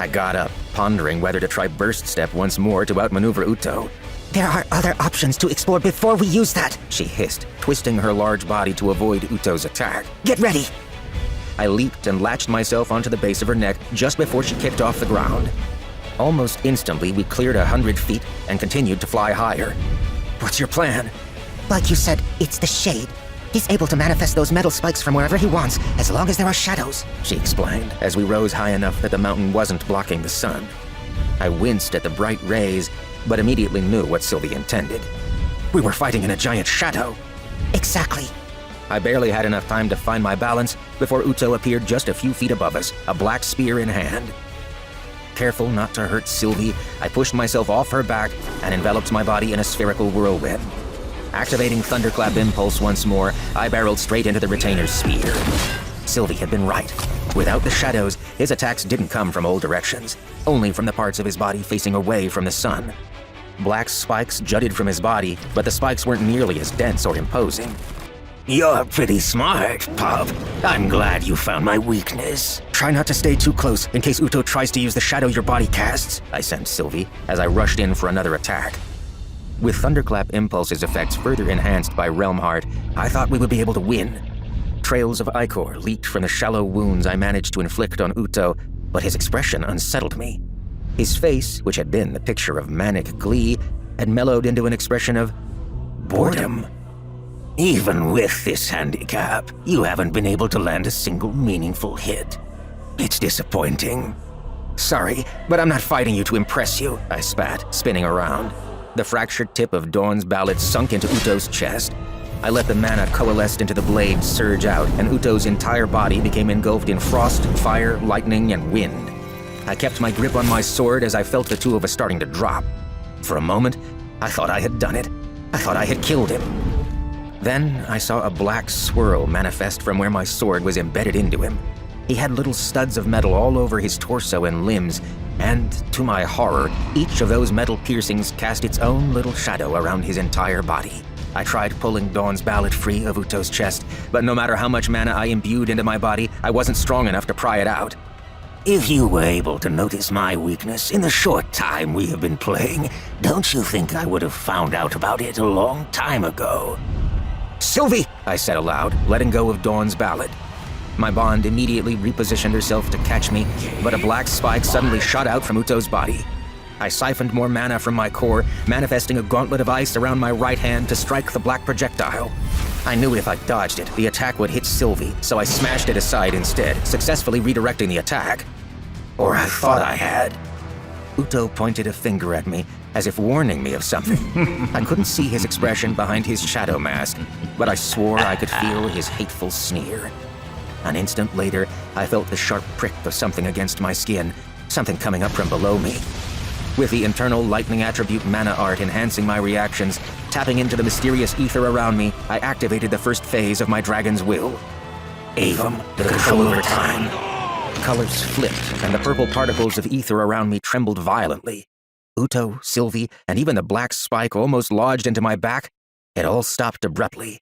I got up, pondering whether to try burst step once more to outmaneuver Uto. There are other options to explore before we use that, she hissed, twisting her large body to avoid Uto's attack. Get ready. I leaped and latched myself onto the base of her neck just before she kicked off the ground. Almost instantly, we cleared 100 feet and continued to fly higher. What's your plan? Like you said, it's the shade. He's able to manifest those metal spikes from wherever he wants, as long as there are shadows, she explained, as we rose high enough that the mountain wasn't blocking the sun. I winced at the bright rays, but immediately knew what Sylvie intended. We were fighting in a giant shadow. Exactly. I barely had enough time to find my balance before Uto appeared just a few feet above us, a black spear in hand. Careful not to hurt Sylvie, I pushed myself off her back and enveloped my body in a spherical whirlwind. Activating Thunderclap Impulse once more, I barreled straight into the retainer's spear. Sylvie had been right. Without the shadows, his attacks didn't come from all directions, only from the parts of his body facing away from the sun. Black spikes jutted from his body, but the spikes weren't nearly as dense or imposing. You're pretty smart, Pup. I'm glad you found my weakness. Try not to stay too close in case Uto tries to use the shadow your body casts, I sent Sylvie as I rushed in for another attack. With Thunderclap Impulse's effects further enhanced by Realm Heart, I thought we would be able to win. Trails of ichor leaked from the shallow wounds I managed to inflict on Uto, but his expression unsettled me. His face, which had been the picture of manic glee, had mellowed into an expression of boredom. Even with this handicap, you haven't been able to land a single meaningful hit. It's disappointing. Sorry, but I'm not fighting you to impress you, I spat, spinning around. The fractured tip of Dawn's mallet sunk into Uto's chest. I let the mana coalesce into the blade surge out, and Uto's entire body became engulfed in frost, fire, lightning, and wind. I kept my grip on my sword as I felt the two of us starting to drop. For a moment, I thought I had done it. I thought I had killed him. Then I saw a black swirl manifest from where my sword was embedded into him. He had little studs of metal all over his torso and limbs, and, to my horror, each of those metal piercings cast its own little shadow around his entire body. I tried pulling Dawn's mallet free of Uto's chest, but no matter how much mana I imbued into my body, I wasn't strong enough to pry it out. If you were able to notice my weakness in the short time we have been playing, don't you think I would have found out about it a long time ago? Sylvie, I said aloud, letting go of Dawn's mallet. My bond immediately repositioned herself to catch me, but a black spike suddenly shot out from Uto's body. I siphoned more mana from my core, manifesting a gauntlet of ice around my right hand to strike the black projectile. I knew if I dodged it, the attack would hit Sylvie, so I smashed it aside instead, successfully redirecting the attack. Or I thought I had. Uto pointed a finger at me, as if warning me of something. I couldn't see his expression behind his shadow mask, but I swore I could feel his hateful sneer. An instant later, I felt the sharp prick of something against my skin, something coming up from below me. With the internal lightning attribute mana art enhancing my reactions, tapping into the mysterious ether around me, I activated the first phase of my dragon's will. Avum, the control over time. Colors flipped, and the purple particles of ether around me trembled violently. Uto, Sylvie, and even the black spike almost lodged into my back. It all stopped abruptly.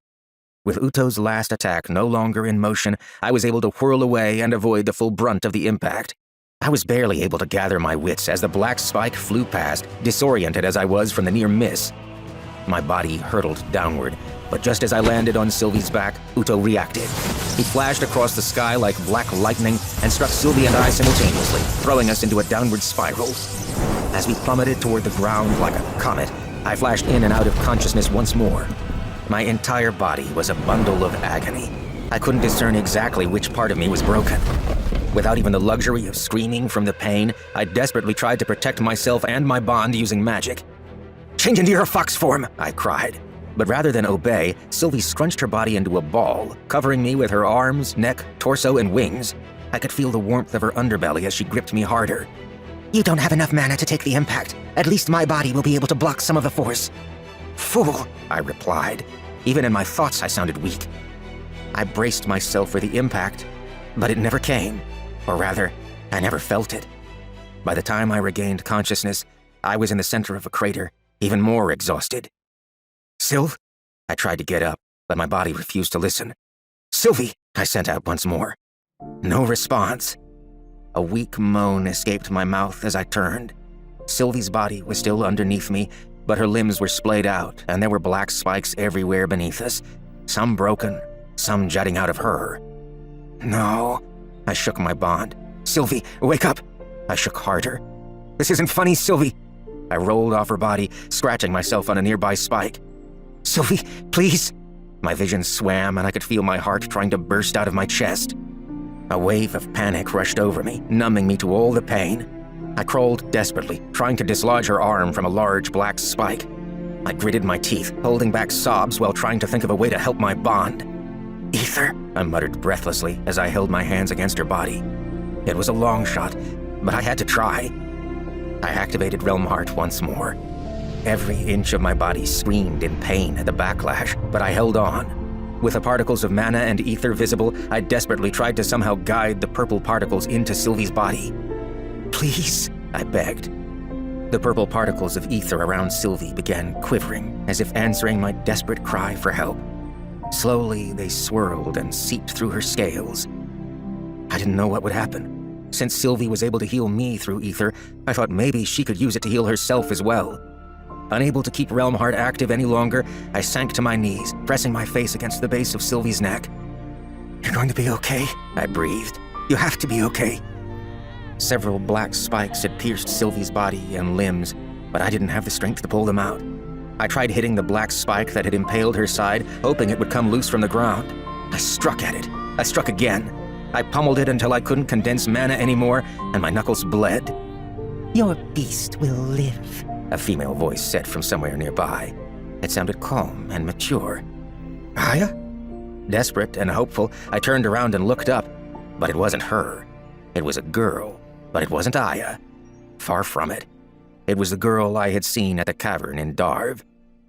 With Uto's last attack no longer in motion, I was able to whirl away and avoid the full brunt of the impact. I was barely able to gather my wits as the black spike flew past, disoriented as I was from the near miss. My body hurtled downward, but just as I landed on Sylvie's back, Uto reacted. He flashed across the sky like black lightning and struck Sylvie and I simultaneously, throwing us into a downward spiral. As we plummeted toward the ground like a comet, I flashed in and out of consciousness once more. My entire body was a bundle of agony. I couldn't discern exactly which part of me was broken. Without even the luxury of screaming from the pain, I desperately tried to protect myself and my bond using magic. "Change into your fox form!" I cried. But rather than obey, Sylvie scrunched her body into a ball, covering me with her arms, neck, torso, and wings. I could feel the warmth of her underbelly as she gripped me harder. You don't have enough mana to take the impact. At least my body will be able to block some of the force. "Fool," I replied. Even in my thoughts, I sounded weak. I braced myself for the impact, but it never came. Or rather, I never felt it. By the time I regained consciousness, I was in the center of a crater, even more exhausted. "Sylv?" I tried to get up, but my body refused to listen. "Sylvie!" I sent out once more. No response. A weak moan escaped my mouth as I turned. Sylvie's body was still underneath me, but her limbs were splayed out, and there were black spikes everywhere beneath us, some broken, some jutting out of her. No. I shook my bond. Sylvie, wake up! I shook harder. This isn't funny, Sylvie! I rolled off her body, scratching myself on a nearby spike. Sylvie, please! My vision swam, and I could feel my heart trying to burst out of my chest. A wave of panic rushed over me, numbing me to all the pain. I crawled desperately, trying to dislodge her arm from a large black spike. I gritted my teeth, holding back sobs while trying to think of a way to help my bond. Ether, I muttered breathlessly as I held my hands against her body. It was a long shot, but I had to try. I activated Realm Heart once more. Every inch of my body screamed in pain at the backlash, but I held on. With the particles of mana and ether visible, I desperately tried to somehow guide the purple particles into Sylvie's body. Please, I begged. The purple particles of ether around Sylvie began quivering, as if answering my desperate cry for help. Slowly, they swirled and seeped through her scales. I didn't know what would happen. Since Sylvie was able to heal me through ether, I thought maybe she could use it to heal herself as well. Unable to keep Realm Heart active any longer, I sank to my knees, pressing my face against the base of Sylvie's neck. You're going to be okay, I breathed. You have to be okay. Several black spikes had pierced Sylvie's body and limbs, but I didn't have the strength to pull them out. I tried hitting the black spike that had impaled her side, hoping it would come loose from the ground. I struck at it. I struck again. I pummeled it until I couldn't condense mana anymore, and my knuckles bled. Your beast will live, a female voice said from somewhere nearby. It sounded calm and mature. Aya? Desperate and hopeful, I turned around and looked up, but it wasn't her. It was a girl, but it wasn't Aya. Far from it. It was the girl I had seen at the cavern in Darv.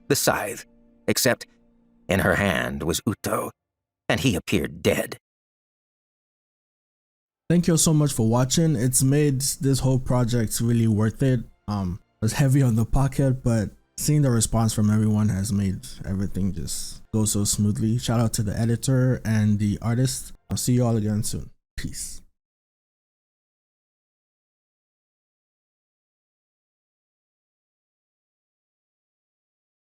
The scythe. Except, in her hand was Uto, and he appeared dead. Thank you so much for watching. It's made this whole project really worth it. It was heavy on the pocket, but seeing the response from everyone has made everything just go so smoothly. Shout out to the editor and the artist. I'll see you all again soon. Peace.